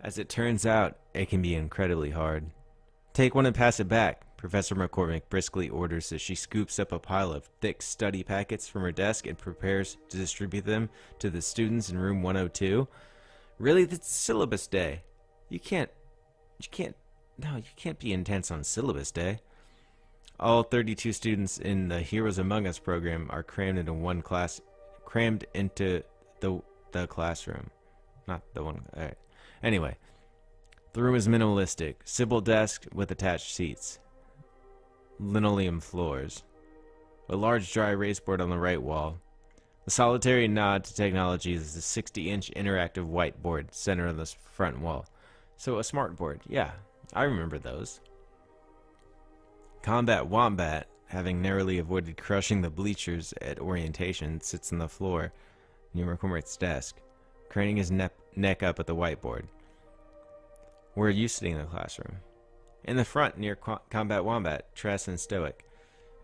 As it turns out, it can be incredibly hard. Take one and pass it back, Professor McCormick briskly orders as she scoops up a pile of thick study packets from her desk and prepares to distribute them to the students in room 102. Really, it's syllabus day. You can't be intense on syllabus day. All 32 students in the Heroes Among Us program are crammed into the classroom. Not the one. All right. Anyway, the room is minimalistic. Simple desk with attached seats. Linoleum floors. A large dry erase board on the right wall. A solitary nod to technology is a 60-inch interactive whiteboard centered on the front wall. So a smart board. Yeah, I remember those. Combat Wombat, having narrowly avoided crushing the bleachers at orientation, sits on the floor near McCormick's desk, craning his neck up at the whiteboard. Where are you sitting in the classroom? In the front, near Combat Wombat, Tress and Stoic.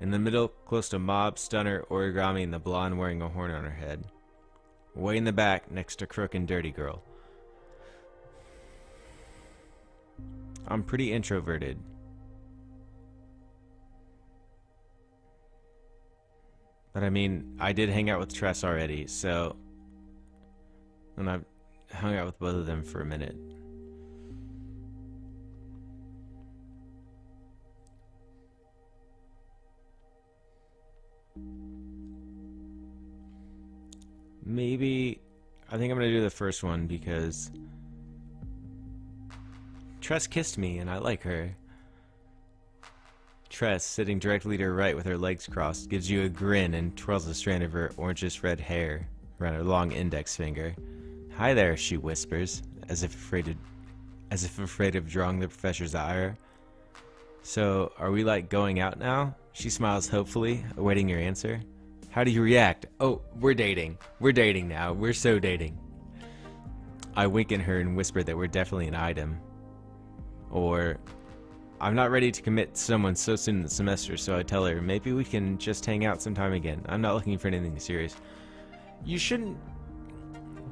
In the middle, close to Mob, Stunner, Origami, and the blonde wearing a horn on her head. Way in the back, next to Crook and Dirty Girl. I'm pretty introverted. But I mean, I did hang out with Tress already, so... And I've hung out with both of them for a minute. Maybe... I think I'm gonna do the first one because... Tress kissed me and I like her. Tress, sitting directly to her right with her legs crossed, gives you a grin and twirls a strand of her orangish red hair around her long index finger. Hi there, she whispers, as if afraid of drawing the professor's ire. So, are we like going out now? She smiles hopefully, awaiting your answer. How do you react? Oh, we're dating. We're dating now. We're so dating. I wink at her and whisper that we're definitely an item. Or... I'm not ready to commit to someone so soon in the semester, so I tell her, maybe we can just hang out sometime again. I'm not looking for anything serious. You shouldn't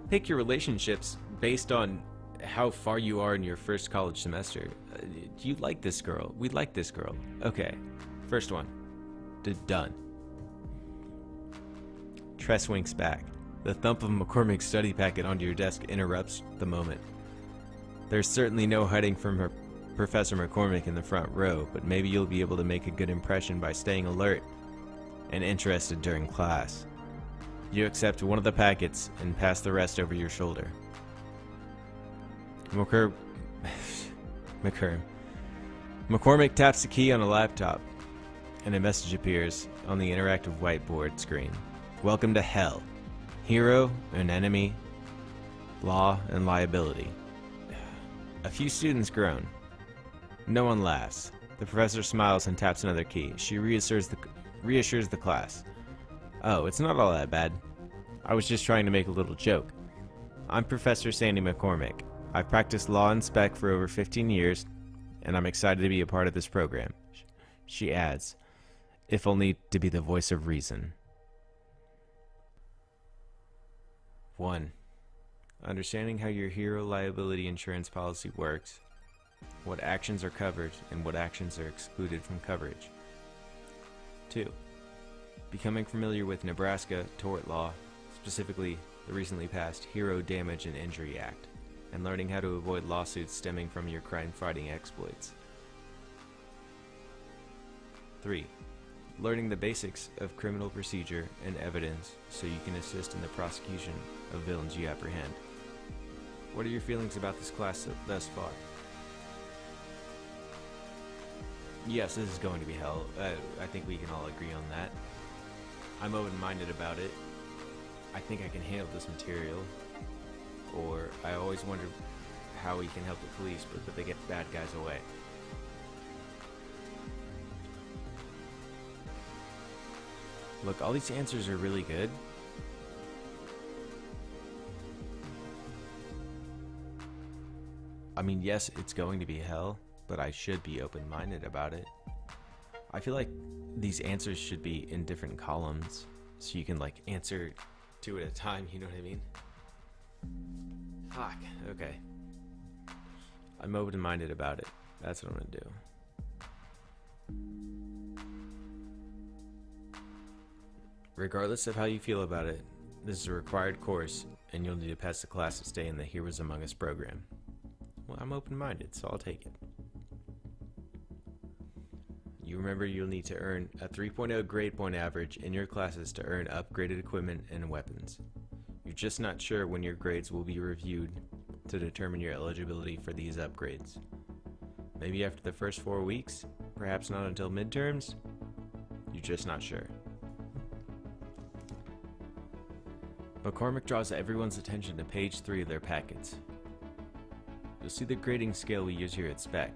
pick your relationships based on how far you are in your first college semester. Do you like this girl? We like this girl. Okay. First one. Done. Tress winks back. The thump of McCormick's study packet onto your desk interrupts the moment. There's certainly no hiding from her Professor McCormick in the front row, but maybe you'll be able to make a good impression by staying alert and interested during class. You accept one of the packets and pass the rest over your shoulder. McCormick taps the key on a laptop, and a message appears on the interactive whiteboard screen. Welcome to hell. Hero and enemy, law and liability. A few students groan. No one laughs. The professor smiles and taps another key. She reassures the class. Oh, it's not all that bad. I was just trying to make a little joke. I'm Professor Sandy McCormick. I've practiced law and spec for over 15 years, and I'm excited to be a part of this program. She adds, if only to be the voice of reason. 1. Understanding how your hero liability insurance policy works. What actions are covered and what actions are excluded from coverage. 2. Becoming familiar with Nebraska tort law, specifically the recently passed Hero Damage and Injury Act, and learning how to avoid lawsuits stemming from your crime-fighting exploits. 3. Learning the basics of criminal procedure and evidence so you can assist in the prosecution of villains you apprehend. What are your feelings about this class thus far? Yes, this is going to be hell. I think we can all agree on that. I'm open-minded about it. I think I can handle this material. Or I always wonder how we can help the police, but they get bad guys away. Look, all these answers are really good. I mean, yes, it's going to be hell, but I should be open-minded about it. I feel like these answers should be in different columns, so you can, like, answer 2 at a time, you know what I mean? Fuck, okay. I'm open-minded about it. That's what I'm gonna do. Regardless of how you feel about it, this is a required course, and you'll need to pass the class to stay in the Heroes Among Us program. Well, I'm open-minded, so I'll take it. You remember you'll need to earn a 3.0 grade point average in your classes to earn upgraded equipment and weapons. You're just not sure when your grades will be reviewed to determine your eligibility for these upgrades. Maybe after the first 4 weeks, perhaps not until midterms. You're just not sure. McCormick draws everyone's attention to page 3 of their packets. You'll see the grading scale we use here at Spec.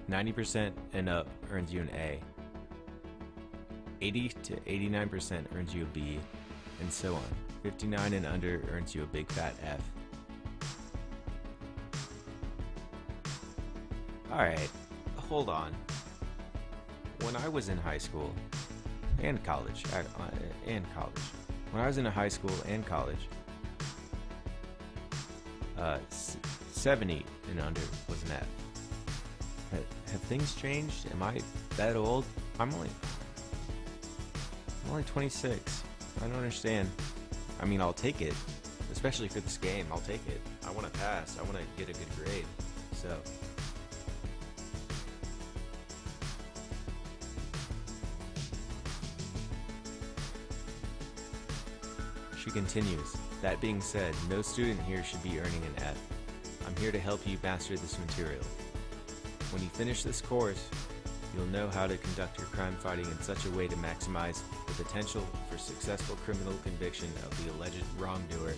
90% and up earns you an A. 80 to 89% earns you a B, and so on. 59 and under earns you a big fat F. Alright, hold on. When I was in high school, and college, when I was in high school and college, 70 and under was an F. Have things changed? Am I that old? I'm only 26. I don't understand. I mean, I'll take it, especially for this game. I'll take it. I want to pass. I want to get a good grade. So. She continues, that being said, no student here should be earning an F. I'm here to help you master this material. When you finish this course, you'll know how to conduct your crime fighting in such a way to maximize the potential for successful criminal conviction of the alleged wrongdoer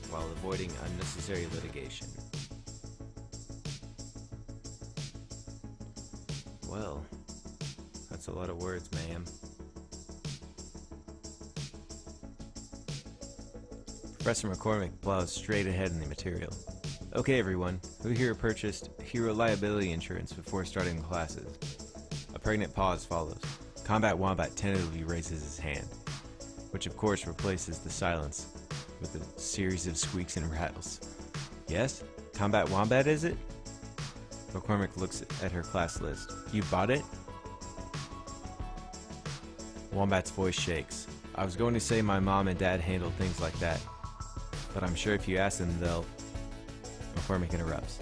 while avoiding unnecessary litigation. Well, that's a lot of words, ma'am. Professor McCormick plows straight ahead in the material. Okay everyone, who here purchased hero liability insurance before starting classes? A pregnant pause follows. Combat Wombat tentatively raises his hand, which of course replaces the silence with a series of squeaks and rattles. Yes? Combat Wombat is it? McCormick looks at her class list. You bought it? Wombat's voice shakes. I was going to say my mom and dad handle things like that, but I'm sure if you ask them they'll... McCormick interrupts.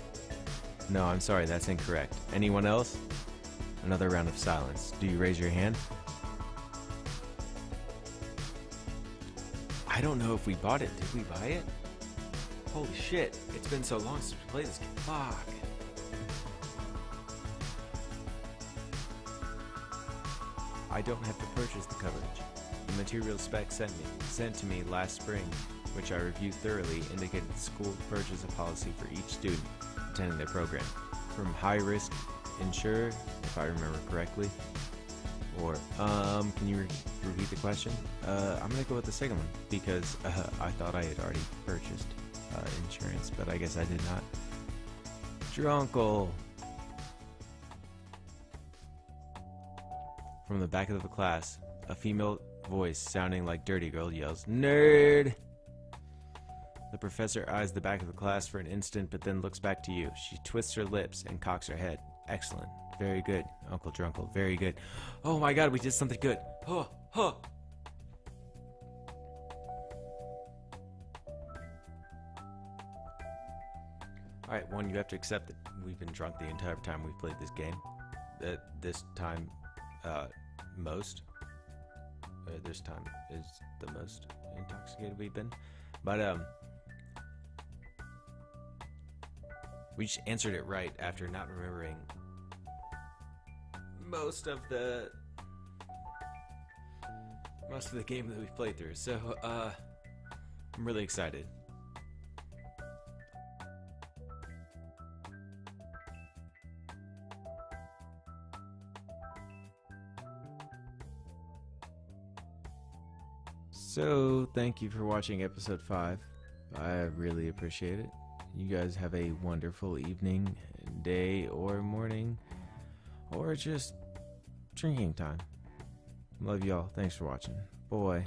No, I'm sorry, that's incorrect. Anyone else? Another round of silence. Do you raise your hand? I don't know if we bought it. Did we buy it? Holy shit, it's been so long since we played this game. Fuck. I don't have to purchase the coverage. The material spec sent to me last spring, which I reviewed thoroughly, indicated the school would purchase a policy for each student attending their program. From high-risk insurer, if I remember correctly. Or, can you repeat the question? I'm gonna go with the second one, because I thought I had already purchased insurance, but I guess I did not. Drunkle! From the back of the class, a female voice sounding like Dirty Girl yells, "Nerd!" The professor eyes the back of the class for an instant, but then looks back to you. She twists her lips and cocks her head. Excellent. Very good, Uncle Drunkle. Very good. Oh my god, we did something good. Huh, huh. Alright, one, you have to accept that we've been drunk the entire time we've played this game. This time, most. This time is the most intoxicated we've been. But, we just answered it right after not remembering most of the game that we've played through. So, I'm really excited. So, thank you for watching episode 5. I really appreciate it. You guys have a wonderful evening, day, or morning, or just drinking time. Love y'all. Thanks for watching. Boy.